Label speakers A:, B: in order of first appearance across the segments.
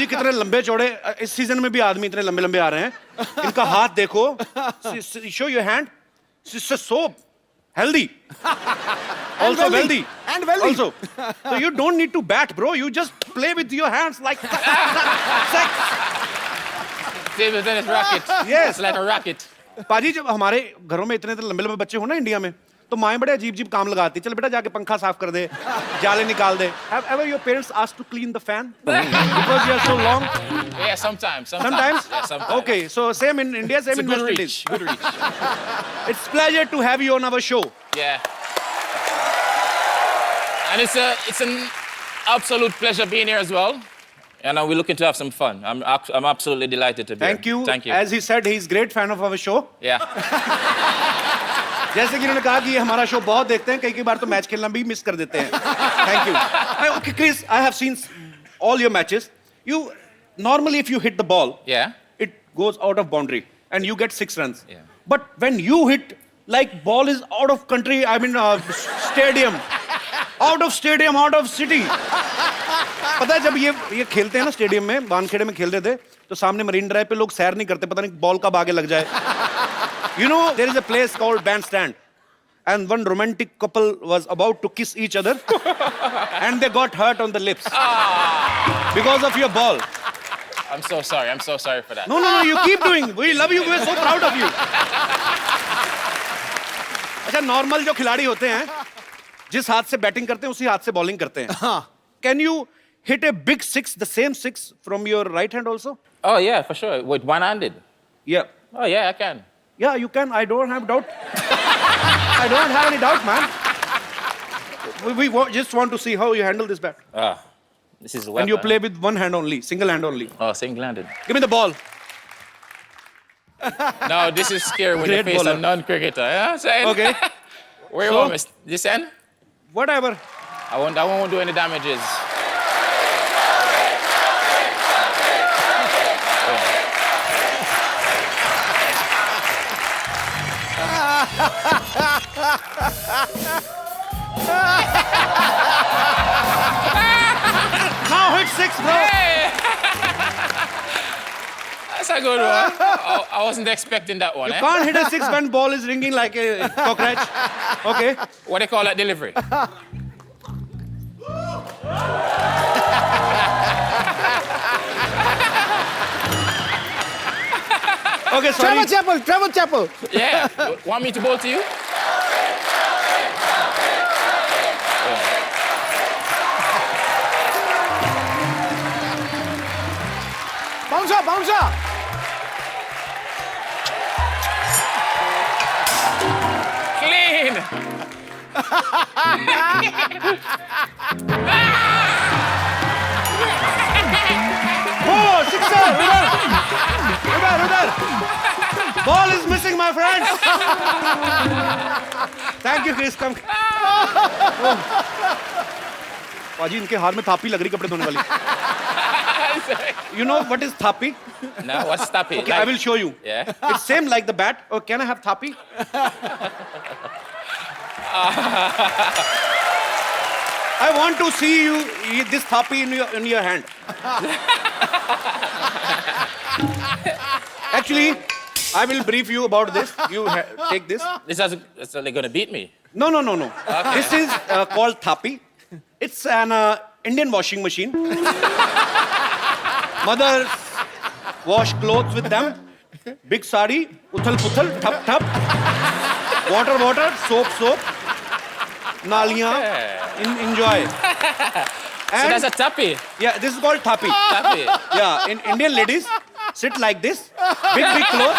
A: ये कितने लंबे चौड़े इस सीजन में भी आदमी इतने लंबे लंबे आ रहे हैं. इनका हाथ देखो. Show your hand. It's so healthy. Also wealthy.
B: And wealthy.
A: Also. So you don't need to bat, bro. You just play with your hands like sex.
C: Table tennis racket.
A: Yes.
C: It's like a racket.
A: पाजी जब हमारे घरों में इतने लंबे लंबे बच्चे हो ना इंडिया में तो माएं बड़े अजीब अजीब काम लगाती. चल बेटा जाके पंखा साफ कर दे, जाले निकाल दे. Have ever your parents asked to clean the fan because you are so long?
C: Yeah, sometimes.
A: Sometimes?
C: Yeah, sometimes.
A: Okay, so same in India, same
C: It's a
A: in
C: good
A: West
C: reach.
A: Indies.
C: Good reach.
A: It's pleasure to have you on our show.
C: Yeah. And it's an absolute pleasure being here as well. And we're looking to have some fun. I'm absolutely delighted to be
A: Thank
C: here.
A: you.
C: Thank you.
A: As he said, he's great fan of our show.
C: Yeah.
A: जैसे कि इन्होंने कहा कि ये हमारा show बहुत देखते हैं, कई बार तो मैच खेलना भी मिस कर देते हैं. Thank you. Okay, Chris, I have seen all your matches. You normally if you hit the ball,
C: Yeah.
A: it goes out of boundary and you get 6 runs.
C: Yeah.
A: But when you hit, like ball is out of country, I mean stadium, out of stadium, out of city. पता है जब ये खेलते हैं ना stadium में, वानखेड़े में खेलते थे तो सामने मरीन ड्राइव पे लोग सैर नहीं करते, पता नहीं बॉल कब आगे लग जाए. You know there is a place called Bandstand and one romantic couple was about to kiss each other and they got hurt on the lips because of your ball.
C: I'm so sorry. I'm so sorry for that.
A: No, you keep doing. We love you. We're so proud of you. अच्छा normal जो खिलाड़ी होते हैं जिस हाथ से batting करते हैं उसी हाथ से बॉलिंग करते हैं. Can you hit a big six, the same six from your right hand also?
C: Oh, yeah, for sure. With one-handed.
A: Yeah.
C: Oh, yeah, I can.
A: Yeah, you can. I don't have doubt. I don't have any doubt, man. Just want to see how you handle this bat.
C: This is a weapon.
A: And you play with one hand only, single hand only.
C: Oh, single-handed.
A: Give me the ball.
C: No, this is scary when you
A: Great
C: face
A: bowler.
C: a non-cricketer. You know what I'm saying?
A: Okay.
C: Where you
A: So-
C: want me? This end?
A: Whatever.
C: I won't do any damages.
A: Now hit six, bro.
C: That's a good one. I wasn't expecting that one.
A: You
C: Eh?
A: can't hit a six when ball is ringing like a cockroach. Okay.
C: What do you call that delivery?
A: Okay, sorry.
B: Trevor Chappell.
C: Yeah. Want me to bowl to you?
B: Bouncer.
C: Clean.
A: Oh, sixer. Udhar. Ball is missing, my friend. Thank you, Chris. Come. पाजी इनके हाथ में थापी लग रही कपड़े धोने वाली. You know what is thapi?
C: No, what's tappy?
A: Okay, I will show you.
C: Yeah.
A: It's same like the bat. Oh, can I have thapi? I want to see you eat this thapi in your hand. Actually, I will brief you about this. You take this.
C: It's like gonna beat me.
A: No. This is called thapi. It's an Indian washing machine. Mothers wash clothes with them. Big sari, uthal-puthal, thap. Water, soap. Naliyan, enjoy.
C: So that's a tappy.
A: Yeah, this is called thapi.
C: Tappy.
A: Yeah, in Indian ladies sit like this, big clothes,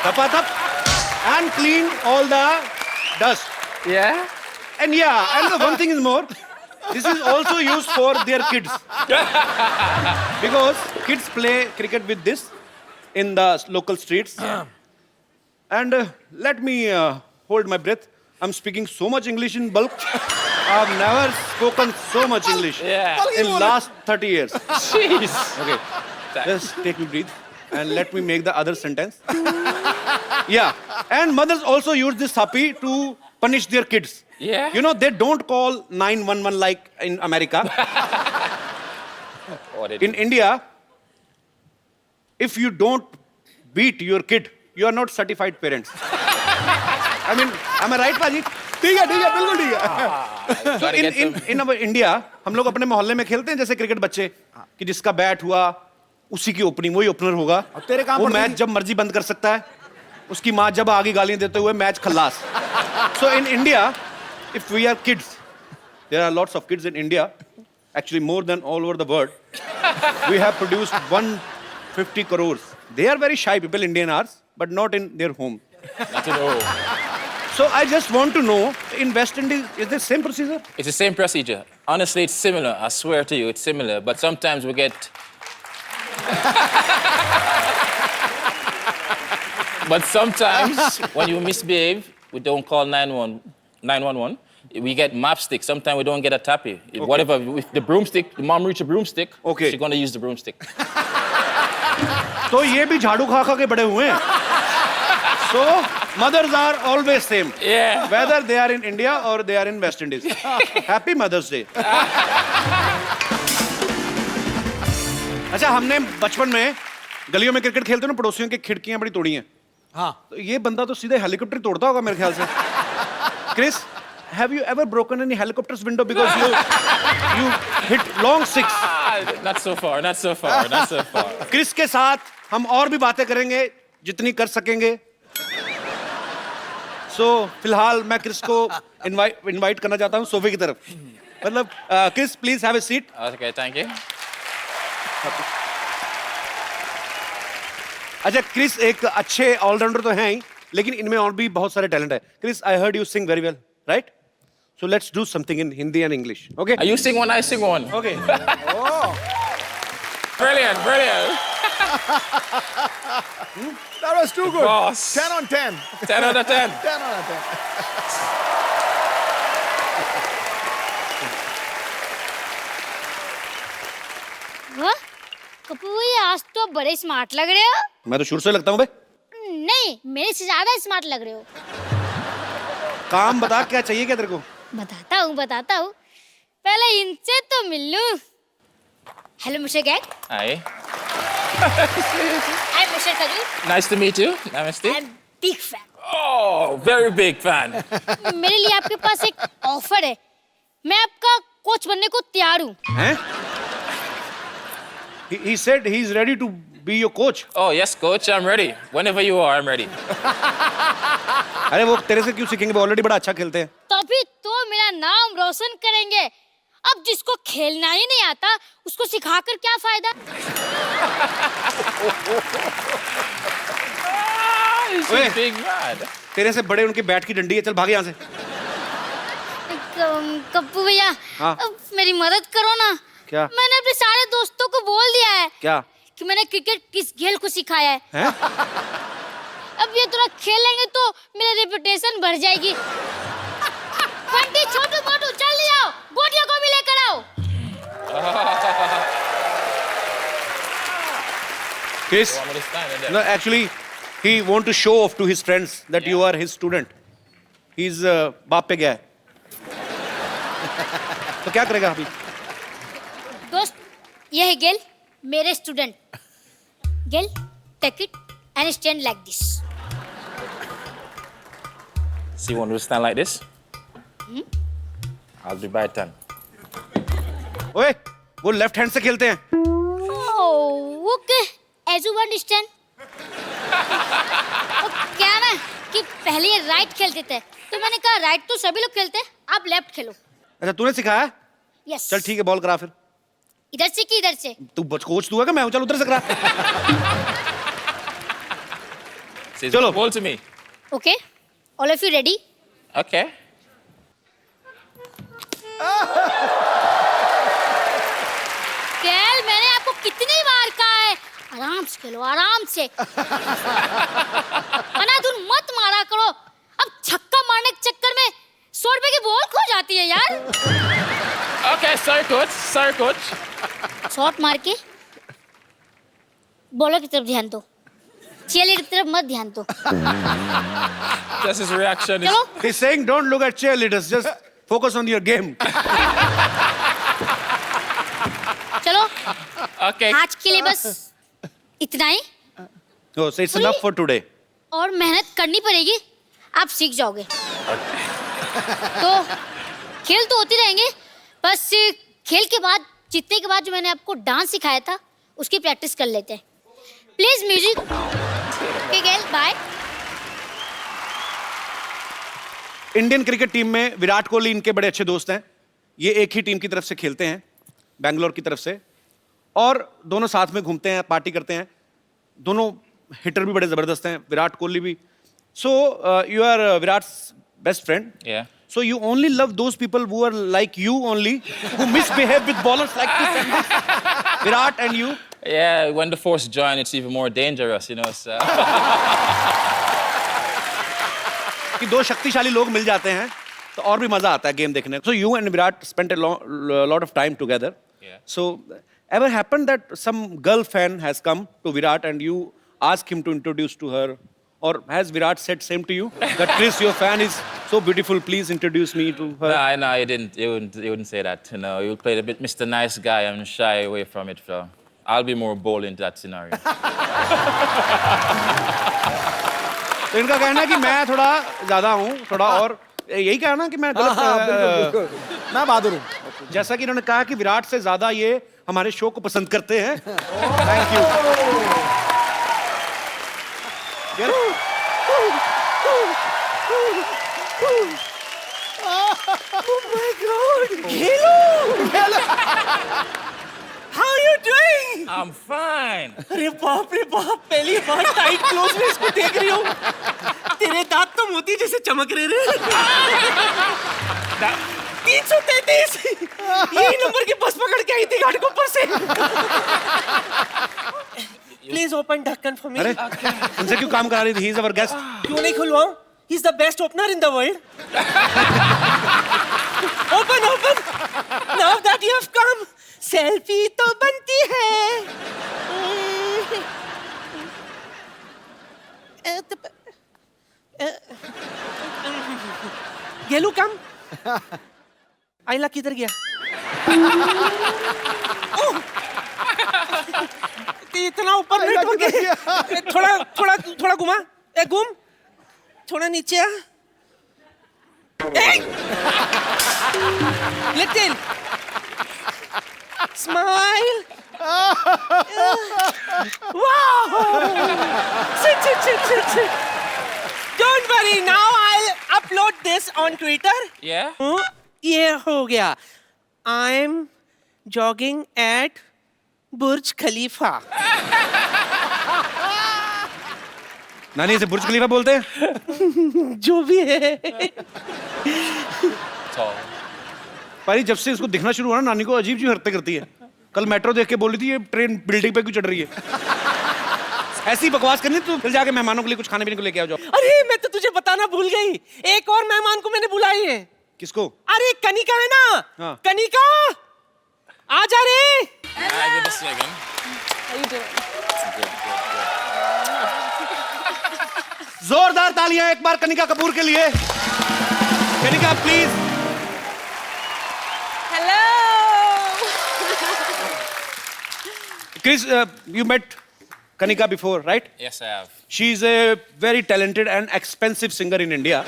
A: thapa, and clean all the dust.
C: Yeah.
A: And the one thing is more, this is also used for their kids. Because kids play cricket with this in the local streets. And let me hold my breath. I'm speaking so much English in bulk. I've never spoken so much English
C: Yeah.
A: in last 30 years.
C: Jeez.
A: Okay, just take me breathe and let me make the other sentence. Yeah, and mothers also use this thapi to punish their kids.
C: Yeah.
A: You know, they don't call 911 like in America.
C: What they do.
A: In India, if you don't beat your kid, you are not certified parents. I mean, am I right, Paji?
B: ठीक है बिल्कुल ठीक है
C: Gotta get some-
A: In our India, हम लोग अपने मोहल्ले में खेलते हैं जैसे क्रिकेट बच्चे कि जिसका बैट हुआ उसी की ओपनिंग, वही ओपनर होगा।
B: अब तेरे काम
A: वो
B: पर
A: मैच
B: नहीं-
A: जब मर्जी बंद कर सकता है, उसकी माँ जब आगे गालियां देते हुए match Khallas. So in India, if we are kids, there are lots of kids in India, actually more than all over the world. We have produced 150 crores. They are very shy people, Indian are, but not in their home.
C: Not to know.
A: So I just want to know, in West Indies, is the same procedure?
C: It's the same procedure. Honestly, it's similar. I swear to you, it's similar. But sometimes we get. But sometimes when you misbehave, we don't call 911. We get mapstick. Sometimes we don't get a tappy. Whatever, with the broomstick, the mom reach a broomstick,
A: Okay.
C: she's gonna use the broomstick.
A: तो ये भी झाड़ू खा खा के बड़े हुए हैं। So mothers are always same.
C: Yeah.
A: Whether they are in India or they are in West Indies. Happy Mother's Day. अच्छा, हमने बचपन में गलियों में क्रिकेट खेलते ना, पड़ोसियों की खिड़कियां बड़ी तोड़ी हैं।
B: हाँ
A: तो ये बंदा तो सीधे हेलीकॉप्टर तोड़ता होगा मेरे ख्याल से। Chris, have you ever broken any helicopter's window because you hit long six?
C: Not so far, not so far, not so far.
A: Chris के साथ हम और भी बातें करेंगे जितनी कर सकेंगे। सो फिलहाल मैं क्रिस को इनवाइट करना चाहता हूँ सोफे की तरफ। मतलब Chris, please have a seat.
C: Okay, thank you.
A: अच्छा, क्रिस एक अच्छे ऑलराउंडर तो हैं ही, लेकिन इनमें और भी बहुत सारे टैलेंट है। Chris, I heard you sing very well, right? So let's do something in Hindi and English, okay?
C: You sing one, I sing one.
A: Okay.
C: Brilliant, brilliant.
B: that was too good
C: Boss.
B: 10 on 10
C: 10 out of 10.
B: 10 on 10
D: वाह कपूर भैया, आज तो बड़े smart लग रहे हो।
A: मैं तो शुरू से लगता हूँ बे।
D: नहीं, मेरे से ज्यादा स्मार्ट लग रहे हो।
A: काम बता, क्या चाहिए क्या तेरे को?
D: बताता हूँ। पहले इनसे तो मिल लूं। Hello mister Gag.
C: Hi.
D: I am mister Kaju.
C: Nice to meet you. Namaste.
D: I am big fan.
C: Oh, very big fan.
D: मेरे लिए आपके पास एक ऑफर है। मैं आपका कोच बनने को तैयार हूँ।
A: हैं? He said he is ready to be your coach.
C: Oh, yes, coach, I'm ready. Whenever you are, I'm ready.
A: अरे वो तेरे से क्यों सीखेंगे? वो ऑलरेडी बड़ा अच्छा खेलते हैं।
D: तभी तो मेरा नाम रोशन करेंगे। अब जिसको खेलना ही नहीं आता, उसको सिखाकर क्या फायदा?
C: He's
A: Wait.
C: a big man.
A: तेरे से बड़े उनके बैट की डंडी है, चल भाग यहाँ से।
D: कप्पू भैया,
A: हाँ?
D: अब मेरी मदद करो ना।
A: क्या?
D: मैंने अपने सारे दोस्तों को बोल दिया है
A: क्या?
D: कि मैंने क्रिकेट किस गेल को सिखाया है।
A: हैं?
D: अब ये थोड़ा खेलेंगे तो मेरी रेपुटेशन बढ़ जाएगी। बंटी, छोटू मोटू जल्दी आओ, गोटियों को भी लेकर आओ।
A: Chris,
C: Want me to stand in there?
A: no, actually, he want to show off to his friends that you are his student. He's बाप पे गया है। तो क्या करेगा अभी?
D: दोस्त, ये है गेल, मेरे student. Gayle, take it and stand like this.
C: So you want me to stand like this? I'll be by 10.
A: ओए, वो लेफ्ट हैंड से खेलते हैं।
D: Okay, as you understand. क्या ना कि पहले ये राइट खेलते थे, तो मैंने कहा राइट तो सभी लोग खेलते हैं, आप लेफ्ट खेलो।
A: अच्छा, तूने सिखाया?
D: यस।
A: चल ठीक है, बॉल करा फिर।
D: इधर से कि इधर से?
A: तू कोच तू है कि मैं हूँ? चल उधर से करा।
C: Says,
A: Chalo.
C: ball to me.
D: Okay, all of you ready?
C: Okay.
D: कैल, मैंने आपको कितनी बार कहा है आराम से खेलो, आराम से। अनाधुन मत मारा करो। अब छक्का मारने के चक्कर में 100 रुपए की बॉल खो जाती है यार।
C: Okay, sorry, coach. Sorry, coach.
D: Shot मार के बॉलर की तरफ ध्यान दो, चीयरलीडर की तरफ मत ध्यान दो।
C: Just his reaction is.
D: चलो,
A: He's saying don't look at cheerleaders, just focus on your game.
D: चलो
C: Okay.
D: आज के लिए बस इतना ही,
A: Oh, so it's enough for today.
D: और मेहनत करनी पड़ेगी, आप सीख जाओगे। तो खेल तो होते रहेंगे, बस खेल के बाद, जीतने के बाद जो मैंने आपको डांस सिखाया था उसकी प्रैक्टिस कर लेते हैं। Please music. Bye.
A: Indian cricket team में विराट कोहली इनके बड़े अच्छे दोस्त हैं। ये एक ही टीम की तरफ से खेलते हैं, बैंगलोर की तरफ से, और दोनों साथ में घूमते हैं, पार्टी करते हैं। दोनों हिटर भी बड़े जबरदस्त हैं, विराट कोहली भी। So you are Virat's best friend.
C: Yeah.
A: So you only love those people who are like you only, who misbehave with bowlers like this and this. Virat and you.
C: Yeah, when the force join, it's even more dangerous, you know. So.
A: कि दो शक्तिशाली लोग मिल जाते हैं तो और भी मजा आता है गेम देखने। So you and Virat spent a lot of time together.
C: Yeah.
A: So ever happened that some girl fan has come to Virat and you ask him to introduce to her, or has Virat said same to you that Chris, your fan is so beautiful, please introduce me to her?
C: No, he didn't. He wouldn't say that. You know, he would play a bit Mr. Nice Guy and shy away from it. So I'll be more bold in that scenario.
A: तो इनका कहना है कि मैं थोड़ा ज्यादा हूँ, थोड़ा और यही कहना कि मैं गलत।
B: मैं बहादुर हूँ।
A: जैसा कि इन्होंने कहा कि विराट से ज्यादा ये हमारे शो को पसंद करते हैं। Thank you.
E: How are you doing?
C: I'm fine.
E: अरे बाप रे बाप, पहली बार टाइट क्लोज में इसको देख रही हूँ। तेरे दांत तो मोती जैसे चमक रहे रे। 333 यही नंबर की बस पकड़ के आई थी घाटकोपर से। प्लीज ओपन ढक्कन फॉर मी।
A: अरे उनसे क्यों काम करा रही थी? He is our guest.
E: क्यों नहीं खुलवाऊं? He is the best opener in the world. Open open. Now that you have come, selfie तो बनती है। गेलू कम। आइला किधर गया? इतना ऊपर नहीं हो गया। थोड़ा थोड़ा थोड़ा घुमा, घूम थोड़ा नीचे आ। Little smile. Wow. Sit. Don't worry, now I'll upload this on Twitter.
C: Yeah?
E: ये हो गया। I'm jogging at बुर्ज खलीफा।
A: नानी इसे बुर्ज खलीफा बोलते हैं?
E: जो भी है।
C: Tall.
A: पारी जब से इसको दिखना शुरू हुआ ना, नानी को अजीब सी हरकतें करती है। कल मेट्रो देख के बोली थी ये ट्रेन बिल्डिंग पे क्यों चढ़ रही है। ऐसी बकवास करनी तो फिर जाके मेहमानों के लिए कुछ खाने पीने को लेके आओ जाओ।
E: अरे मैं तो तुझे बताना भूल गई, एक और मेहमान को मैंने बुलाई है।
A: किसको?
E: अरे कनिका है ना।
A: हाँ।
E: कनिका आ जा रे।
C: Give us a second.
A: जोरदार तालियां एक बार कनिका कपूर के लिए। Kanika please.
F: Hello.
A: Chris, you met Kanika before, right?
C: Yes, I have.
A: She's a very talented and expensive singer in India.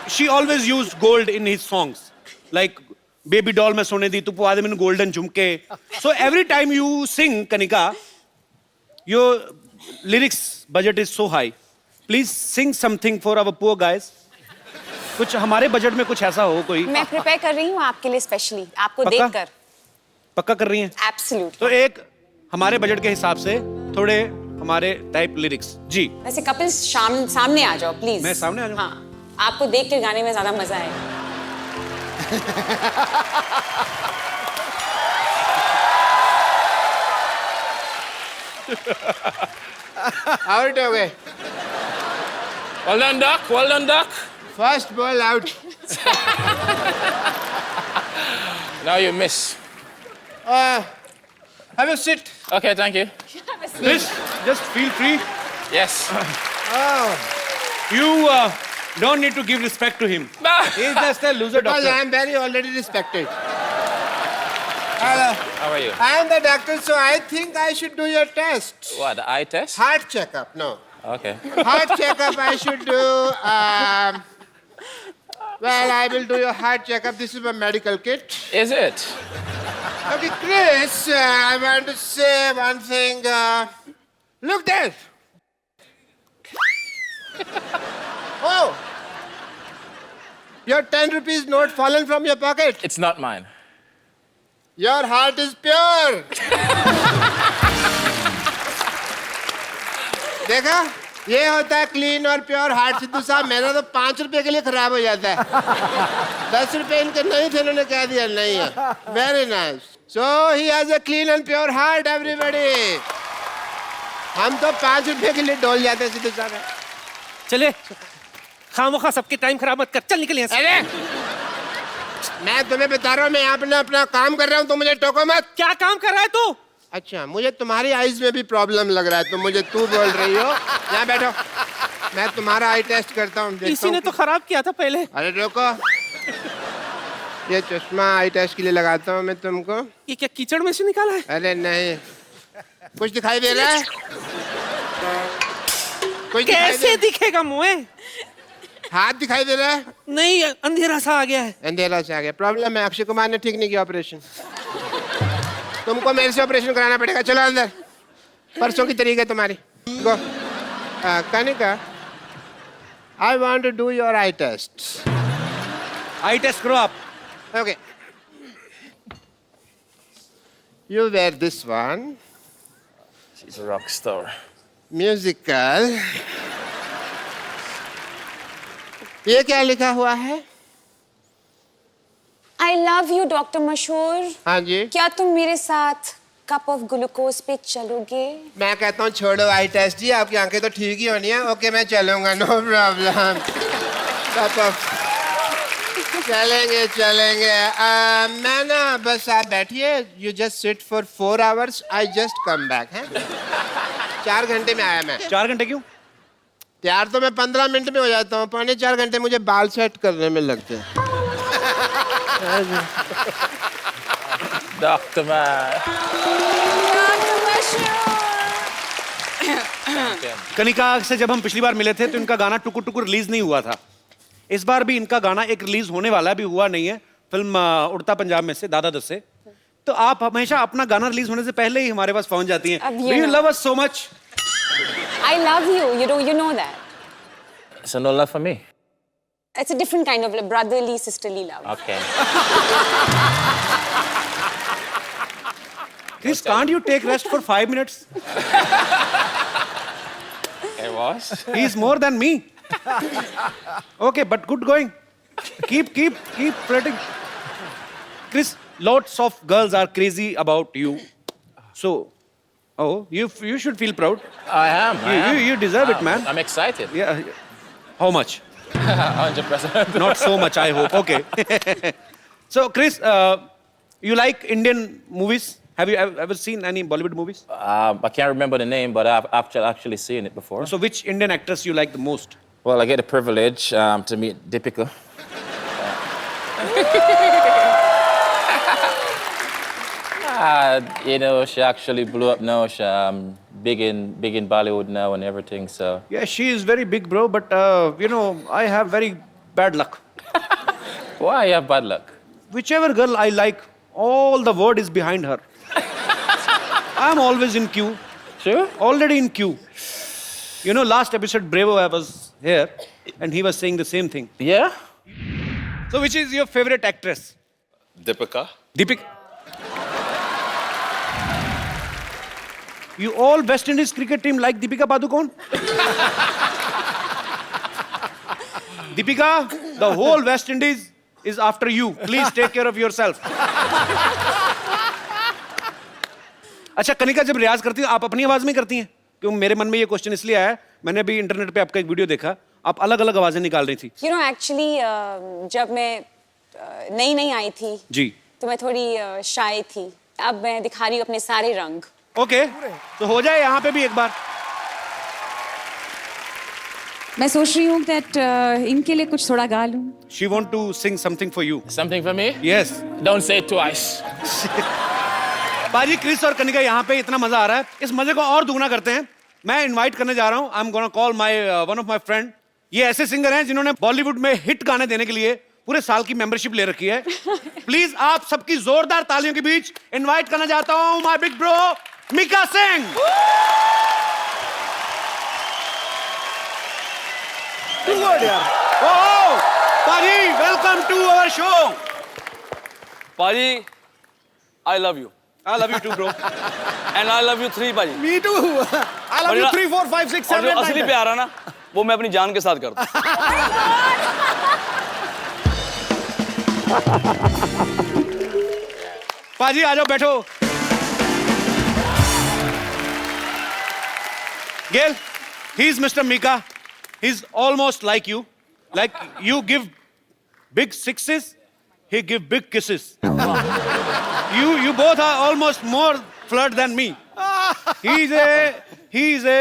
A: She always used gold in his songs. Like Baby Doll mein sone di tu puade mein golden jhumke. So every time you sing Kanika, your lyrics budget is so high. Please sing something for our poor guys. कुछ हमारे budget में कुछ ऐसा हो कोई।
F: मैं prepare कर रही हूँ आपके लिए स्पेशली, आपको
A: पक्का?
F: देखकर।
A: पक्का कर रही हैं?
F: एब्सोल्यूट।
A: तो एक हमारे बजट के हिसाब से थोड़े हमारे टाइप लिरिक्स जी।
F: वैसे कपिल्स सामने आ जाओ प्लीज।
A: मैं सामने आ जाऊं?
F: हाँ, आपको देख के गाने में ज्यादा मजा आएगा।
B: Out away.
C: Well done, Doc. Well done, Doc.
B: First ball out.
C: Now you miss.
B: Have a sit.
C: Okay, thank you.
A: Please, just feel free.
C: Yes.
A: You don't need to give respect to him. He's just a loser
B: Because
A: doctor.
B: I am very already respected. Hello.
C: How are you?
B: I am the doctor, so I think I should do your test.
C: What, the eye test?
B: Heart checkup. No.
C: Okay.
B: Heart checkup I should do. Well, I will do your heart checkup. This is my medical kit.
C: Is it?
B: Okay, Chris, I want to say one thing. Look there. Oh. Your 10 rupees note fallen from your pocket.
C: It's not mine.
B: Your heart is pure. देखा? ये होता है clean और pure heart. Sidhu साहब मेरा तो 5 रुपए के लिए खराब हो जाता है। 10 रुपए इनके नहीं थे, इन्होंने कह दिया नहीं है। Very nice. So he has a clean and pure heart everybody. हम तो 5 रुपए के लिए डोल जाते हैं सिद्धू साहब।
E: चले खामोखा सबके टाइम खराब मत कर, चल निकल यहाँ से।
B: अरे मैं तुम्हें बता रहा हूँ, मैं अपना काम कर रहा हूँ, तो मुझे टोको मत।
E: क्या काम कर रहा है तू?
B: अच्छा, मुझे तुम्हारी आईज में भी प्रॉब्लम लग रहा है, तो मुझे तू बोल रही हो। यहाँ बैठो, मैं तुम्हारा आई टेस्ट करता हूँ।
E: इसी ने तो खराब किया था पहले।
B: अरे रुको, ये चश्मा आई टेस्ट के लिए लगाता हूँ मैं तुमको।
E: ये क्या कीचड़ में से निकाला है?
B: अरे नहीं, कुछ दिखाई दे रहा है? कुछ
E: कैसे दिखेगा मुँह?
B: हाथ दिखाई दे रहा है?
E: नहीं, अंधेरा सा आ गया है।
B: अंधेरा से आ गया। प्रॉब्लम है, अक्षय कुमार ने ठीक नहीं किया ऑपरेशन। तुमको मेरे से ऑपरेशन कराना पड़ेगा। चलो अंदर, परसों की तारीख है तुम्हारी। गो। Kanika, I want to do your eye test.
A: Eye test करो आप।
B: Okay, you wear this one.
C: She's a rock star.
B: Musical. ये क्या लिखा हुआ है?
F: I love you, डॉक्टर मशहूर।
B: हाँ जी।
F: क्या तुम मेरे साथ कप ऑफ ग्लूकोज पे चलोगे?
B: मैं कहता हूँ छोड़ो आई टेस्ट जी, आपकी आंखें तो ठीक ही होनी है। ओके, मैं चलूंगा, नो प्रॉब्लम। चलेंगे। मैं ना बस आप बैठिए, you just sit for 4 hours, I just come back है। 4 घंटे में आया मैं।
A: 4 घंटे क्यों?
B: तैयार तो मैं 15 मिनट में हो जाता हूँ, 4.25 घंटे मुझे बाल सेट करने में लगते हैं।
C: Doctor man.
F: डॉक्टर मशहूर।
A: कनिका से जब हम पिछली बार मिले थे तो इनका गाना टुकुर टुकुर रिलीज नहीं हुआ था। इस बार भी इनका गाना एक रिलीज होने वाला भी हुआ नहीं है, फिल्म उड़ता पंजाब में से, दादा दस से। तो आप हमेशा अपना गाना रिलीज होने से पहले ही हमारे पास पहुंच जाती हैं।
F: अब
A: Do you love us so much?
F: I love you. You know that.
C: So no love for me?
F: It's a different kind of love, brotherly, sisterly love.
C: Okay.
A: Chris, can't you take rest for 5 minutes?
C: It was?
A: He is more than me. Okay, but good going. Keep spreading. Chris, lots of girls are crazy about you. So, you should feel proud.
C: I am.
A: You deserve it, man.
C: I'm excited.
A: Yeah. How much?
C: 100%.
A: Not so much, I hope. Okay. So, Chris, you like Indian movies? Have you ever seen any Bollywood movies?
C: I can't remember the name, but I've actually seen it before.
A: So, which Indian actress you like the most?
C: Well, I get the privilege to meet Deepika. You know, she actually blew up now. She's big in Bollywood now and everything. So
A: Yeah, she is very big, bro. But I have very bad luck.
C: why you have bad luck?
A: Whichever girl I like, all the word is behind her. I'm always in queue.
C: Sure.
A: Already in queue. You know, last episode, Brevo, I was here, and he was saying the same thing.
C: Yeah.
A: So, which is your favorite actress?
G: Deepika.
A: Deepika. You all West Indies cricket team like Deepika Padukone? Deepika, the whole West Indies is after you. Please take care of yourself. अच्छा, कनिका जब रियाज करती हो, आप अपनी आवाज में करती हैं? क्यों मेरे मन में ये क्वेश्चन इसलिए आया, मैंने अभी इंटरनेट पे आपका एक वीडियो देखा, आप अलग-अलग आवाजें निकाल रही थी।
F: You know, actually, जब मैं नई आई थी,
A: जी।
F: तो मैं थोड़ी शाय थी। अब मैं दिखा रही हूँ अपने सारे रंग।
A: ओके, तो हो जाए यहाँ पे भी एक बार।
F: मैं सोच रही हूँ that इनके लिए कुछ थोड़ा गा लूँ.
A: She want to sing something for you.
C: Something for me?
A: Yes.
C: Don't say it twice.
A: पाजी क्रिस और कनिका यहाँ पे इतना मजा आ रहा है, इस मजे को और दुगना करते हैं. मैं इनवाइट करने जा रहा हूँ. I am gonna call my one of my friend. ये ऐसे सिंगर हैं जिन्होंने बॉलीवुड में हिट गाने देने के लिए पूरे साल की मेंबरशिप ले रखी है. प्लीज आप सबकी जोरदार तालियों के बीच इनवाइट करना चाहता हूँ my big bro Mika Singh. Oh, पाजी welcome to our show.
G: Paji, I love you.
A: I love you too, bro.
G: And I love you 3, Paji.
A: Me too. I love
G: और
A: you
G: ना-
A: 3, 4, 5, 6,
G: और
A: 7,
G: जो असली
A: 8, 9.
G: प्यार है ना, वो मैं अपनी जान के साथ करता हूँ.
A: पाजी आ जाओ बैठो. Gail, he's Mr. Mika. He's almost like you. Like you give big sixes, he give big kisses. You both are almost more flirt than me. He's a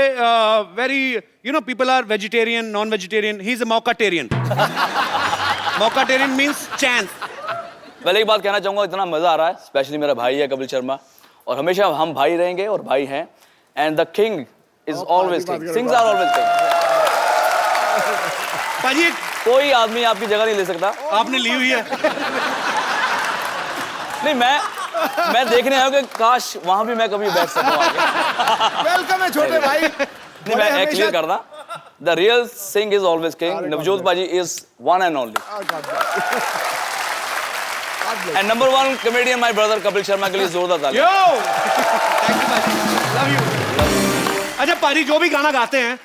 A: very, you know, people are vegetarian, non-vegetarian. He's a mockatarian. Mockatarian means chance.
G: पहले एक बात कहना चाहूँगा, इतना मजा आ रहा है, specially मेरा भाई है कपिल शर्मा, और हमेशा हम भाई रहेंगे और भाई हैं. And the king is always king. Things are always king.
A: पाजी
G: कोई आदमी आपकी जगह नहीं ले सकता.
A: आपने ली हुई है.
G: नहीं, मैं देखने आया हूँ कि काश वहां भी मैं कभी बैठ सकूँ आगे.
A: वेलकम है छोटे भाई.
G: नहीं, मैं एक क्लियर करता. The real Singh is always king. Navjot paaji is one and only. And number 1 comedian my brother Kapil Sharma के लिए जोरदार तालियां.
A: Yo thank you paaji. Love you. अच्छा पाजी जो भी गाना गाते हैं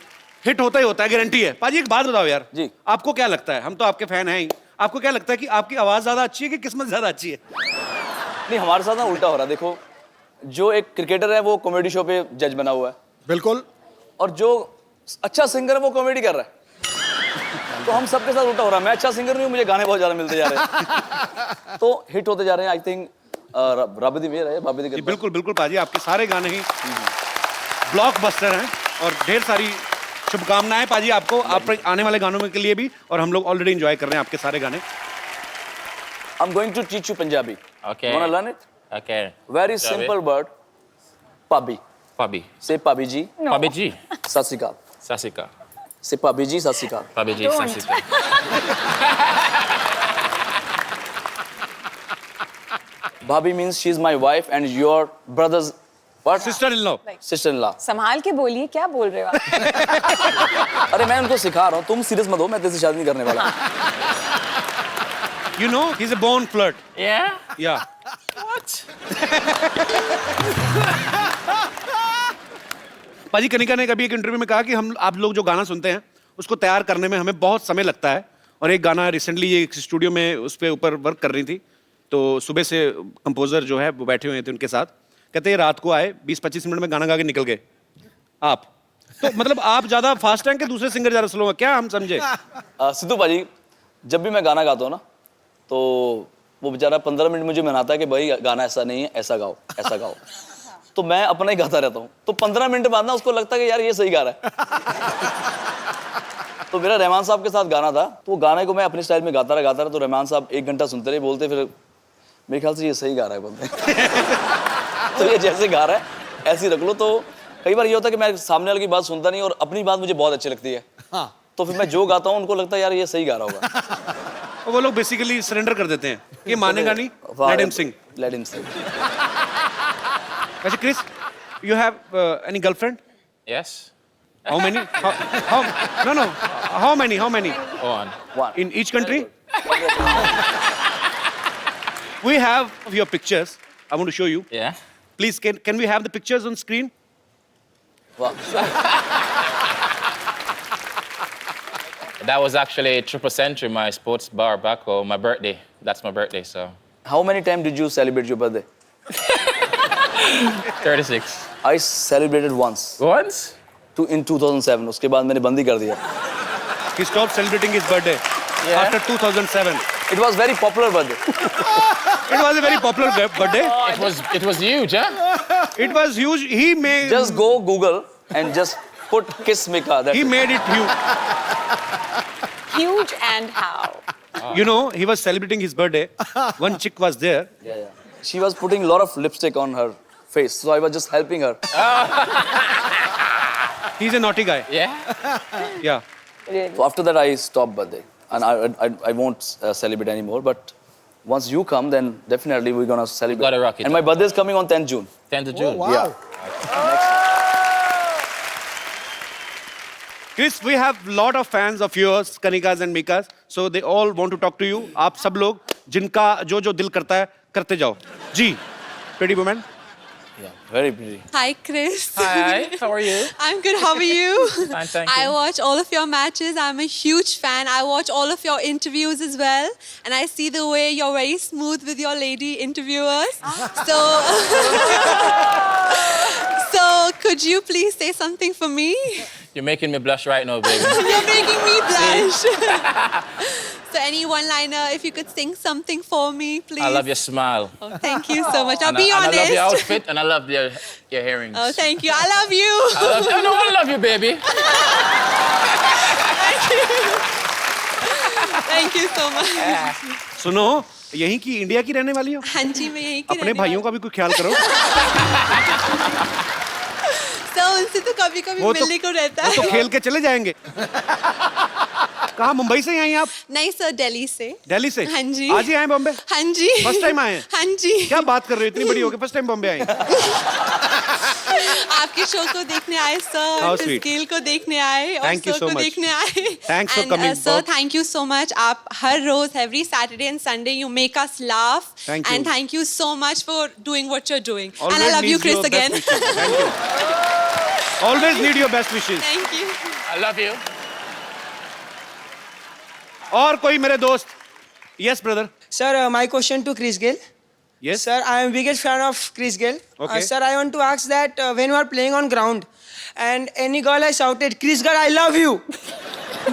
A: हिट होता ही होता है, गारंटी है. पाजी एक बात बताओ यार.
G: जी.
A: आपको क्या लगता है, हम तो आपके फैन हैं ही, आपको क्या लगता है कि आपकी आवाज ज्यादा अच्छी है कि किस्मत ज्यादा अच्छी है?
G: नहीं, हमारे साथ ना उल्टा हो रहा है. देखो, जो एक क्रिकेटर है वो कॉमेडी शो पे जज बना हुआ है,
A: बिल्कुल,
G: और जो अच्छा सिंगर है वो कॉमेडी कर रहा है. तो हम सबके साथ उल्टा हो रहा है. मैं अच्छा सिंगर नहीं हूँ, मुझे गाने बहुत ज्यादा मिलते जा रहे हैं, तो हिट होते जा रहे हैं. आई थिंक रब दी मेहर है, बाबे दी कृपा.
A: बिल्कुल बिल्कुल पाजी, आपके सारे गाने ही ब्लॉकबस्टर हैं और ढेर सारी शुभकामनाएं पाजी आपको, आप आने वाले गानों में के लिए भी, और हम लोग ऑलरेडी एंजॉय कर रहे हैं आपके सारे गाने.
G: I'm going to teach you Punjabi.
C: Okay.
G: Wanna learn it?
C: Okay.
G: Very
C: Shall we?
G: simple word. Pabi.
C: Pabi.
G: Say Pabi ji.
C: Pabi ji.
G: Sat Sri Akal.
C: Sasika.
G: Say Pabi ji. Sat Sri Akal.
C: Pabi ji. Sasika.
G: Bhabhi means she's my wife and your brother's what?
A: Sister in law.
G: Sister-in-law.
F: संभाल के बोलिए, क्या बोल रहे हो आप?
G: अरे मैं उनको सिखा रहा हूँ, तुम सीरियस मत हो, मैं तेरे से शादी नहीं करने वाला.
A: You know, he's a born flirt.
C: Yeah.
A: Yeah.
C: What?
A: पाजी कनिका ने कभी एक इंटरव्यू में कहा कि हम आप लोग जो गाना सुनते हैं उसको तैयार करने में हमें बहुत समय लगता है, और एक गाना रिसेंटली ये एक स्टूडियो में उस पे ऊपर वर्क कर रही थी, तो सुबह से कंपोजर जो है वो बैठे हुए थे उनके साथ, कहते हैं रात को आए 20-25 मिनट में गाना गा के निकल गए. आप तो मतलब आप ज्यादा फास्ट हैं कि दूसरे सिंगर ज्यादा स्लो हैं, क्या हम समझे?
G: सिद्धू पाजी, जब भी मैं गाना गाता हूँ ना, तो वो बेचारा 15 मिनट मुझे मनाता है कि भाई गाना ऐसा नहीं है, ऐसा गाओ, ऐसा गाओ. तो मैं अपना ही गाता रहता हूँ, तो 15 मिनट बाद ना उसको लगता है कि यार ये सही गा रहा है. तो मेरा रहमान साहब के साथ गाना था, तो वो गाने को मैं अपने स्टाइल में गाता रहा, तो रहमान साहब 1 घंटा सुनते रहे, बोलते फिर मेरे ख्याल से ये सही गा रहा है, बोलते. तो ये जैसे गा रहा है ऐसे ही रख लो. तो कई बार ये होता है कि मैं सामने वाले की बात सुनता नहीं और अपनी बात मुझे बहुत अच्छी लगती है. तो फिर मैं जो गाता हूँ उनको लगता है यार ये सही गा रहा होगा.
A: और वो लोग बेसिकली सरेंडर कर देते हैं, ये मानेगा नहीं, लेट हिम सिंग.
G: Let him sing.
A: अच्छा Chris, you have any girlfriend?
C: Yes.
A: How many? No. How many?
C: One.
G: One.
A: In each country? We have your pictures. I want to show you.
C: Yeah.
A: Please, can we have the pictures on screen?
G: Wow.
C: That was actually Triple Century, my sports bar back home. My birthday. That's my birthday, so.
G: How many times did you celebrate your birthday?
C: 36.
G: I celebrated once.
C: Once?
G: In 2007. उसके बाद मैंने बंदी कर दिया.
A: He stopped celebrating his birthday after 2007.
G: It was very popular birthday.
A: It was a very popular birthday.
C: It was huge, huh?
A: It was huge. He made
G: Just go Google and just put Kiss Mika.
A: he made it huge.
F: Huge and how?
A: You know, he was celebrating his birthday. One chick was there.
G: Yeah. She was putting a lot of lipstick on her face, so I was just helping her.
A: He's a naughty guy.
C: Yeah?
A: Yeah.
F: Really?
G: So after that, I stopped birthday, and I won't celebrate anymore. But once you come, then definitely we're gonna celebrate.
C: Gotta rock it.
G: And my birthday is coming on 10th June.
C: 10th of June.
G: Yeah.
A: Chris, we have lot of fans of yours, Kanikas and Mikas. So they all want to talk to you. आप सब लोग जिनका जो जो दिल करता है करते जाओ. जी, pretty woman.
G: Yeah, very pretty.
H: Hi, Chris.
C: Hi, how are you?
H: I'm good. How are you?
C: Fine, thank
H: I
C: you.
H: watch all of your matches. I'm a huge fan. I watch all of your interviews as well. And I see the way you're very smooth with your lady interviewers. So, so could you please say something for me?
C: You're making me blush right now, baby.
H: You're making me blush. So any one-liner, if you could sing something for me, please.
C: I love your smile.
H: Oh, thank you so much. I'll
C: And
H: be
C: I
H: honest.
C: love your outfit, and I love your earrings.
H: Oh, thank you. I love you.
C: I love you, baby.
H: Thank you so much.
A: सुनो, यहीं की India की रहने वाली हो?
H: हाँ जी, मैं यहीं की
A: अपने
H: रहने
A: भाइयों का भी कोई ख्याल करो.
H: तो उनसे तो कभी-कभी
A: वो तो-
H: मिलने को रहता
A: वो तो
H: है।
A: खेल के चले जाएंगे. कहाँ मुंबई से आई आप?
H: नहीं सर, दिल्ली से।
A: दिल्ली से?
H: हाँ जी।
A: आज ही आए बॉम्बे?
H: हाँ जी।
A: First time आए हैं?
H: हाँ जी।
A: क्या बात कर रहे हो? इतनी बड़ी हो गई फर्स्ट टाइम बॉम्बे आई.
H: आपके शो को देखने आए सर,
A: How
H: इस
A: sweet.
H: गेल को देखने आए और
A: Thank you
H: सर
A: so
H: को
A: much.
H: देखने आए.
A: Thanks for
H: And,
A: coming,
H: sir,
A: Bob.
H: thank you so much. आप हर रोज every Saturday and Sunday you make us laugh.
A: Thank you.
H: And thank you so much for doing what you're doing.
A: Always
H: and I love you,
A: needs
H: Chris,
A: your
H: again.
A: best wishes. Thank you. Always need your best wishes.
H: Thank you.
C: I love you.
A: और कोई मेरे दोस्त? Yes, brother.
E: Sir, my question to Chris Gayle.
A: Yes.
E: Sir, I am biggest fan of Chris Gayle.
A: Okay.
E: Sir, I want to ask that when you are playing on ground and any girl has shouted, Chris Gayle, I love you.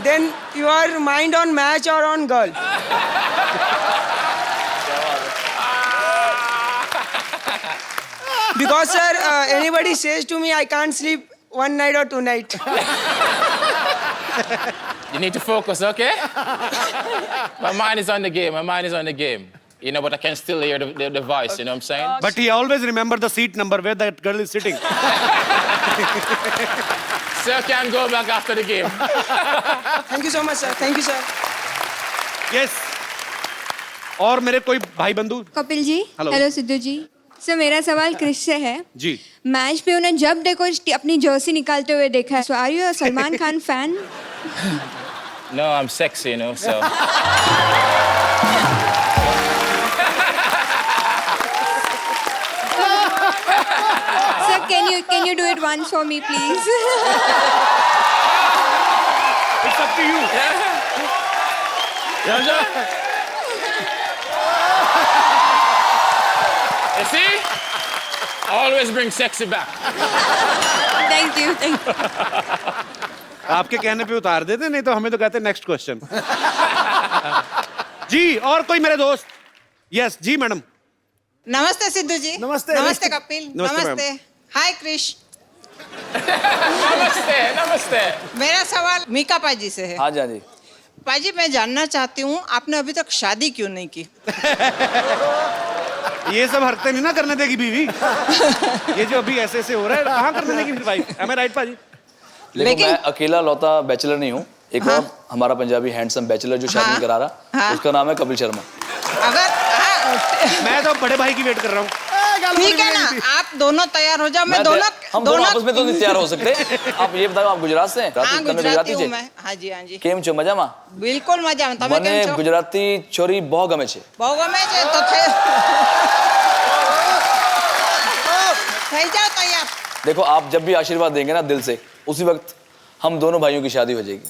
E: Then your mind on match or on girl? Because sir, anybody says to me, I can't sleep one night or two night.
C: You need to focus, okay? My mind is on the game. My mind is on the game. You know, but I can still hear the voice, you know what I'm saying?
A: But he always remember the seat number where that girl is sitting.
C: Sir can go back after the game.
E: Thank you so much, sir. Thank you, sir.
A: Yes. और मेरे कोई भाई बंधु?
I: Kapil ji,
A: Hello.
I: Hello Sidhu जी. Sir मेरा सवाल क्रिश से है.
A: जी.
I: Match पे उन्हें जब देखो अपनी जर्सी निकालते हुए देखा है. So are you a Salman Khan fan?
C: No, I'm sexy, you know, so.
I: Sir, can you do it once for me, please?
A: It's up to you.
C: You see? Always bring sexy back.
I: Thank you.
A: आपके कहने पे उतार देते, नहीं तो हमें तो कहते नेक्स्ट क्वेश्चन. जी, और कोई मेरे दोस्त? यस, जी मैडम.
J: नमस्ते सिद्धू जी.
A: नमस्ते.
J: नमस्ते कपिल.
A: नमस्ते,
J: नमस्ते. हाय क्रिश.
C: Namaste, namaste.
J: मेरा सवाल मीका पाजी से है.
G: हाँ जी, हाँ जी.
J: पाजी, मैं जानना चाहती हूँ आपने अभी तक शादी क्यों नहीं की?
A: ये सब हरकतें नहीं ना करने देगी बीवी. ये जो अभी ऐसे ऐसे हो रहा है, कहाँ करने देगी फिर वाइफ? Am I right पाजी?
G: देखो, मैं अकेला लौता बैचलर नहीं हूँ. एक
J: हाँ.
G: और हमारा पंजाबी हैंडसम बैचलर जो शादी
J: हाँ.
G: नहीं करा रहा,
J: हाँ.
G: उसका नाम है कपिल शर्मा.
J: अगर
A: मैं तो बड़े भाई की वेट कर रहा हूँ.
J: ठीक है ना, आप दोनों तैयार हो जाओ. मैं दोनों
G: हम दोनों आपस में तो नहीं तैयार हो सकते. आप ये बताओ, आप गुजरात से हैं?
J: हाँ,
G: તમે
J: गुजराती हूँ
G: છે?
J: मैं. हाँ जी, हाँ जी.
G: કેમ છો? મજામાં?
J: बिल्कुल मजा में. તમે
G: મને
J: કેમ છો?
G: ગુજરાતી છોરી બહુ ગમે છે.
J: બહુ ગમે છે તો થઈ જાઓ તૈયાર.
G: देखो, आप जब भी आशीर्वाद देंगे ना दिल से, उसी वक्त हम दोनों भाइयों की शादी हो जाएगी.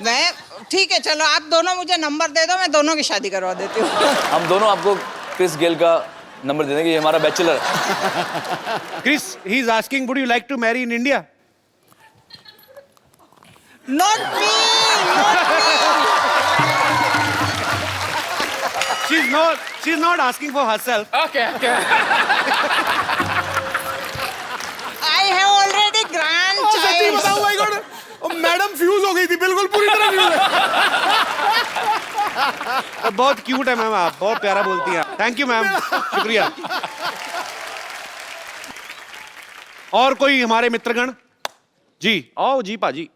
J: मैं ठीक है, चलो आप दोनों मुझे नंबर दे दो, मैं दोनों की शादी करवा देती हूँ.
G: हम दोनों आपको क्रिस गेल का नंबर दे देंगे. ये हमारा बैचलर है.
A: Chris, he is asking, would you like to marry in India?
J: Not me.
A: She's not asking for herself.
C: Okay, okay.
J: I have already grandchild.
A: Madam fuse हो गई थी, बिल्कुल पूरी तरह फ्यूज और बहुत क्यूट है मैम, आप बहुत प्यारा बोलती हैं। थैंक यू मैम, शुक्रिया। और कोई हमारे मित्रगण? जी आओ जी पाजी।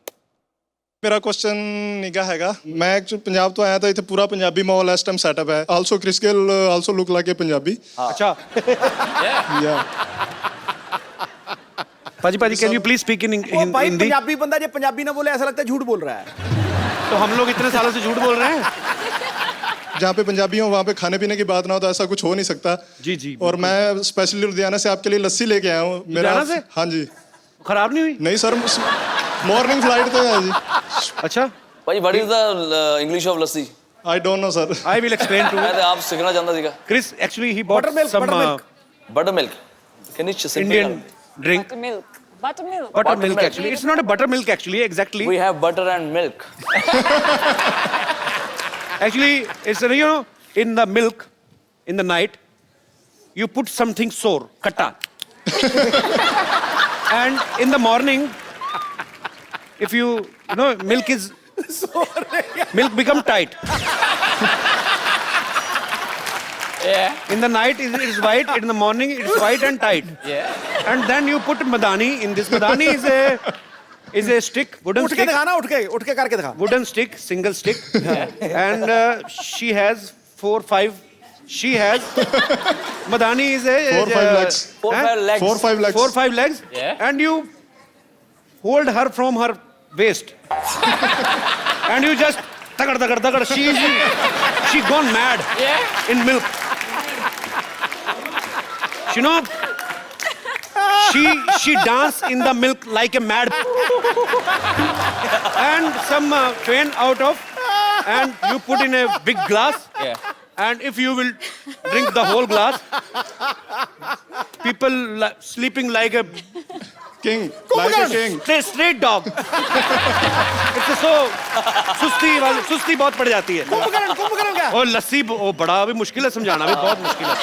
K: ਮੇਰਾ ਕੁਐਸਚਨ ਨਿਗਾ ਹੈਗਾ, ਮੈਂ ਐਕਚੁਅਲੀ ਪੰਜਾਬ ਤੋਂ ਆਇਆ ਤਾਂ ਇੱਥੇ ਪੂਰਾ ਪੰਜਾਬੀ ਮਾਹੌਲ ਇਸ ਟਾਈਮ ਸੈਟਅਪ ਹੈ। Also Chris Gayle also look like a Punjabi.
A: अच्छा
K: ਯਾ
A: पाजी पाजी can you please speak in
L: भाई
A: हिंदी?
L: पंजाबी बंदा जब पंजाबी ना बोले ऐसा लगता है झूठ बोल रहा है।
A: तो हम लोग इतने सालों से झूठ बोल रहे हैं।
K: जहाँ पे पंजाबी हो वहाँ पे खाने पीने की बात ना हो तो ऐसा कुछ हो नहीं सकता।
A: जी जी
K: और मैं स्पेशली लुधियाना से आपके लिए लस्सी लेके आया हूँ।
A: लुधियाना से?
K: हाँ जी।
A: खराब नहीं हुई?
K: नहीं सर, मॉर्निंग फ्लाइट तो है जी।
A: अच्छा
G: भाई what is the English of lassi?
K: I don't know sir.
A: I will explain to
G: मैं तो आप सीखना चाहता सीखा।
A: Chris actually he bought some
G: Buttermilk. Can you just
A: Indian drink.
F: Buttermilk. Buttermilk.
A: Buttermilk actually. It's not a buttermilk actually. Exactly.
G: We have butter and milk.
A: Actually, it's you know in the milk, in the night, you put something sour, katta, and in the morning, if you know milk is milk become tight.
C: Yeah.
A: In the night it is white, in the morning it is white and tight.
C: Yeah.
A: And then you put madani in this. Madani is a stick, wooden
L: उठ के
A: stick.
L: दिखाना, उठ के करके दिखा।
A: Wooden stick, single stick. And she has 4-5. She has madani is a
K: 4-5 legs.
G: 4-5 legs.
K: 4-5 legs.
A: 4-5 legs.
C: Yeah.
A: And you hold her from her waist. And you just tagad. She gone mad.
C: Yeah.
A: In milk. You know, she dance in the milk like a mad. And some train out of, and you put in a big glass.
C: Yeah.
A: And if you will drink the whole glass, people sleeping like a
K: King. Like a king.
A: straight dog. It's so सुस्ती बहुत पड़ जाती है।
L: कुंभकर्ण क्या?
A: और लस्सी वो बड़ा भी मुश्किल है समझाना, भी बहुत मुश्किल है।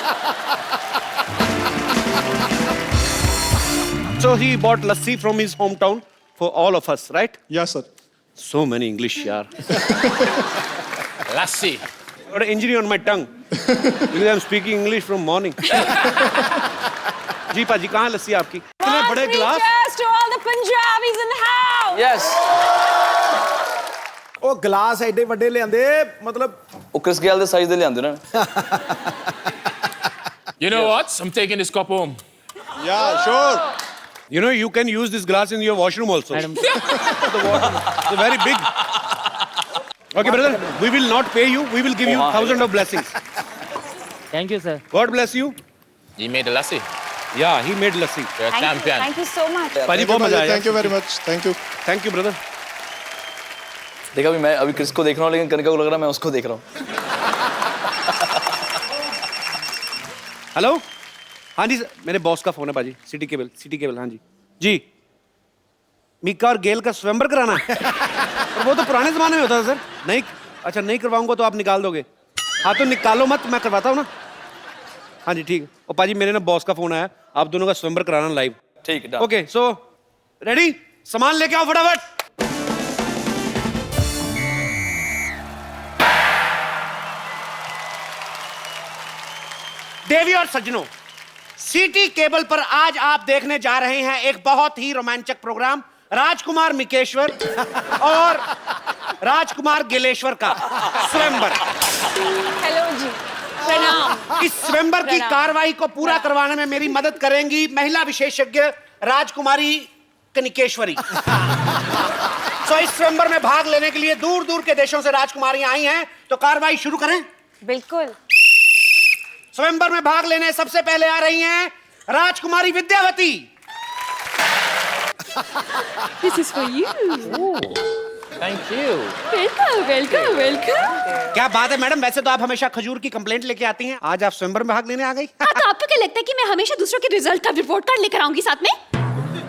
A: So he bought lassi from his hometown for all of us, right?
K: Yes sir.
A: So many English, yaar.
C: Lassi.
A: Got an injury on my tongue because I'm speaking English from morning. जी पाजी कहाँ लस्सी आपकी? इतने बड़े गिलास।
F: Cheers to all the Punjabis in the house.
G: Yes.
L: ਉਹ glass ਐਡੇ ਵੱਡੇ ਲਿਆਂਦੇ ਮਤਲਬ
G: ਉਹ ਕ੍ਰਿਸ ਗੇਲ ਦੇ ਸਾਈਜ਼ ਦੇ ਲਿਆਂਦੇ ਨਾ।
C: You know what? I'm taking this cup home.
K: Yeah, sure.
A: You know, you can use this glass in your washroom also. The water, it's very big. Okay, brother, we will not pay you. We will give you 1,000 of blessings.
M: Thank you, sir.
A: God bless you.
C: You made the lassi.
A: Yeah, he made lassi.
C: You're a champion.
F: Thank you so much.
A: पाजी बहुत मजा आया।
K: Thank you very much. Thank you.
A: Thank you, brother.
G: देखा भी मैं अभी Chris को देख रहा हूँ लेकिन कनिका को लग रहा है मैं उसको देख रहा हूँ।
A: हेलो, हाँ जी, मेरे बॉस का फोन है पाजी। सिटी केबल, हाँ जी। जी, मीका और गेल का स्वयंवर कराना है। पर वो तो पुराने जमाने में होता था सर। नहीं, अच्छा नहीं करवाऊंगा तो आप निकाल दोगे? हाँ तो निकालो मत, मैं करवाता हूँ ना। हाँ जी ठीक है। और पाजी मेरे ना बॉस का फोन आया, आप दोनों का स्वयंवर कराना लाइव।
G: ठीक है।
A: Okay, so ready? सामान लेके आओ फटाफट। देवी और सज्जनों, सिटी केबल पर आज आप देखने जा रहे हैं एक बहुत ही रोमांचक प्रोग्राम, राजकुमार मिकेश्वर और राजकुमार गिलेश्वर का स्वयंवर।
F: Hello जी, प्रणाम।
A: इस स्वयंवर की कार्रवाई को पूरा करवाने में मेरी मदद करेंगी महिला विशेषज्ञ राजकुमारी कनिकेश्वरी। तो इस स्वयंवर में भाग लेने के लिए दूर दूर के देशों से राजकुमारियां आई हैं, तो कार्रवाई शुरू करें।
F: बिल्कुल।
A: स्वयंवर में भाग लेने सबसे पहले आ रही हैं राजकुमारी Vidyavati.
H: This is for you.
C: Thank you.
H: Welcome.
A: क्या बात है मैडम, वैसे तो आप हमेशा खजूर की कंप्लेंट लेके आती हैं, आज आप स्वयंवर में भाग लेने आ गई।
H: तो आपको क्या लगता है कि मैं हमेशा दूसरों के रिजल्ट का रिपोर्ट कार्ड लेकर आऊंगी साथ में?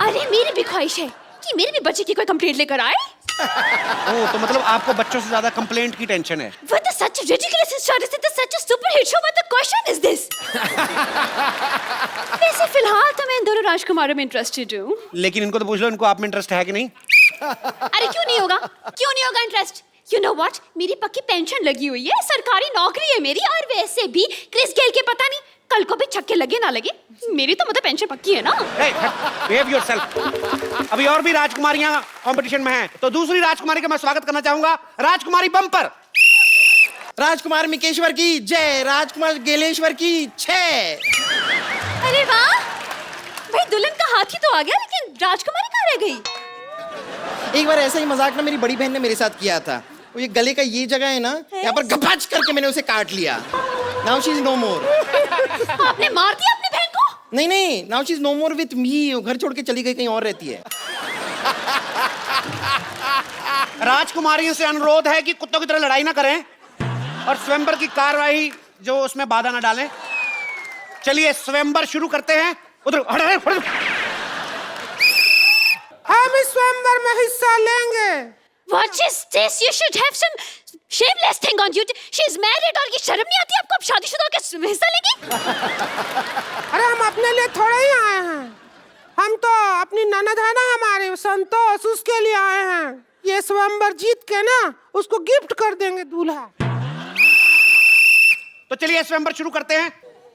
H: अरे मेरी भी ख्वाहिश है कि मेरे भी बच्चे की कोई कंप्लेंट लेकर आए।
A: ओह, तो मतलब आपको बच्चों से ज्यादा कंप्लेंट की टेंशन है।
H: What is such a ridiculous statistic? This is such a super hit show. What the question is this? वैसे फिलहाल तो मैं इन दोनों राजकुमारों में इंटरेस्टेड हूँ।
A: लेकिन इनको तो पूछ लो, इनको आप में इंटरेस्ट है कि नहीं?
H: अरे क्यों नहीं होगा इंटरेस्ट?
N: You know what? मेरी पक्की पेंशन लगी हुई है, सरकारी नौकरी है मेरी, और वैसे भी क्रिस गेल के पता नहीं कल को भी छक्के लगे ना लगे, मेरी तो मतलब पेंशन पक्की है ना।
A: Behave yourself. अभी और भी राजकुमारियां कंपटीशन में हैं, तो दूसरी राजकुमारी का मैं स्वागत करना चाहूंगा, राजकुमारी बम्पर।
L: राजकुमार मिकेश्वर की जय, राजकुमार गेलेश्वर की छह।
N: अरे वाह, भाई दुल्हन का हाथी तो आ गया, लेकिन राजकुमारी कहाँ रह गई?
L: एक बार ऐसा ही मजाक ना मेरी बड़ी बहन ने मेरे साथ किया था। वो ये गले का ये जगह है ना, यहाँ पर गपाच करके मैंने उसे काट लिया। Now she is no more.
N: आपने मार दिया अपनी बहन को?
L: नहीं, now she is no more with me. वो घर छोड़ के चली गई, कहीं और रहती है।
A: राजकुमारियों से अनुरोध है कि कुत्तों की तरह लड़ाई ना करें और स्वयंवर की कार्रवाई जो उसमें बाधा ना डालें। चलिए स्वयंवर शुरू करते हैं। उधर
B: हम इस स्वयंवर में हिस्सा लेंगे।
N: What is this? You should have some shameless thing on you. She is married और ये शर्म नहीं आती आपको? अब शादीशुदा होकर हिस्सा लेंगी?
B: अरे हम अपने लिए थोड़े ही आए हैं, हम तो अपनी ननद है ना हमारे संतोष, उसके लिए आए हैं। ये स्वयंवर जीत के ना उसको गिफ्ट कर देंगे दूल्हा।
A: तो चलिए स्वयंवर शुरू करते हैं।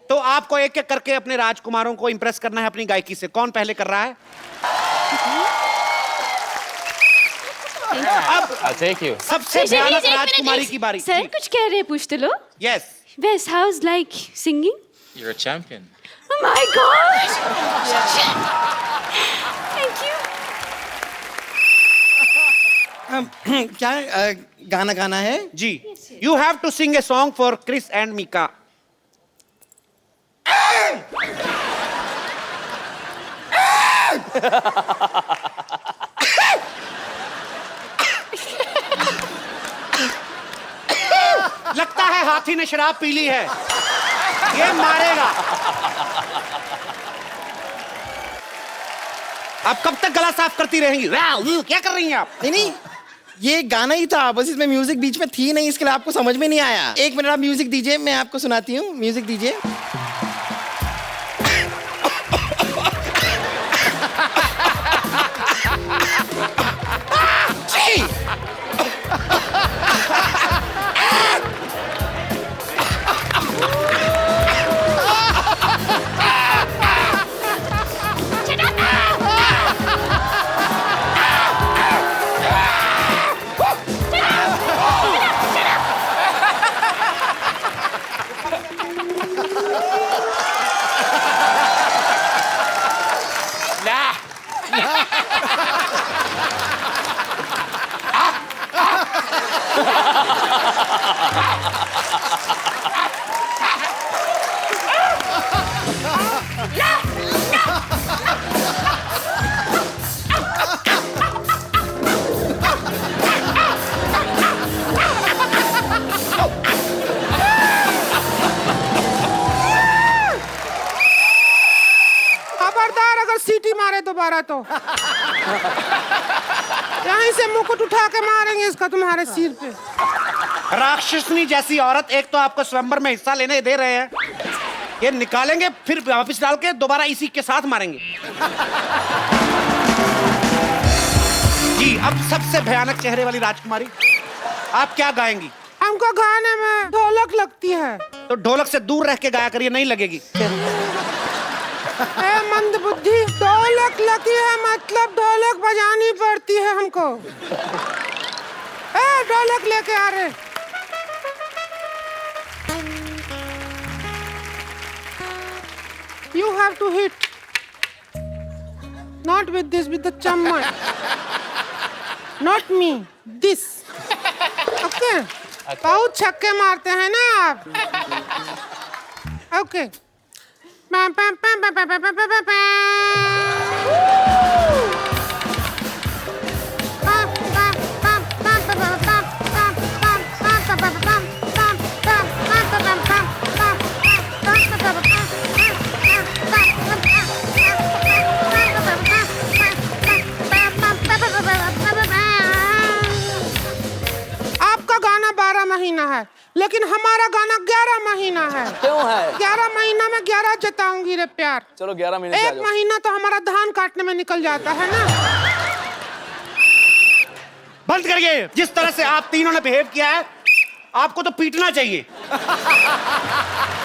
A: तो आपको एक एक करके अपने राजकुमारों को इंप्रेस करना है अपनी गायकी से। कौन पहले कर रहा है? अब
C: I'll take you.
A: सबसे भयानक राजकुमारी की बारी।
N: सर कुछ कह रहे हैं, पूछते लो।
A: Yes.
N: Best house like singing?
C: You're a champion.
N: Oh my God! Thank you.
L: क्या गाना गाना है?
A: जी, you have to sing a song for Chris and Mika. लगता है हाथी ने शराब पी ली है, ये मारेगा। आप कब तक गला साफ करती रहेंगी? क्या कर रही हैं आप?
L: नहीं, ये गाना ही था, बस इसमें म्यूजिक बीच में थी नहीं, इसके लिए आपको समझ में नहीं आया। एक मिनट आप म्यूजिक दीजिए, मैं आपको सुनाती हूँ। म्यूजिक दीजिए।
B: खबरदार अगर सीटी मारे दोबारा तो यहीं से मुकुट उठा के मारेंगे इसका तुम्हारे सिर पे।
A: राक्षसनी जैसी औरत, एक तो आपको स्वयंवर में हिस्सा लेने दे रहे हैं, ये निकालेंगे फिर वापस डाल के दोबारा इसी के साथ मारेंगे। जी, अब सबसे भयानक चेहरे वाली राजकुमारी, आप क्या गाएंगी?
B: हमको गाने में ढोलक लगती है।
A: तो ढोलक से दूर रह के गाया करिए, नहीं लगेगी।
B: ए मंद बुद्धि, ढोलक लगी है मतलब ढोलक बजानी पड़ती है हमको। ए ढोलक लेके आ रहे। You have to hit, not with this, with the chamman, not me, this. Okay? बहुत छक्के मारते हैं ना आप। Okay. आपका गाना 12 महीना है, लेकिन हमारा गाना 11 महीना है।
G: क्यों है?
B: 11 महीना में 11 जताऊंगी रे प्यार।
G: चलो 11 महीने से आ
B: एक
G: जाओ।
B: महीना तो हमारा धान काटने में निकल जाता है ना।
A: बंद करिए। जिस तरह से आप तीनों ने बिहेव किया है, आपको तो पीटना चाहिए।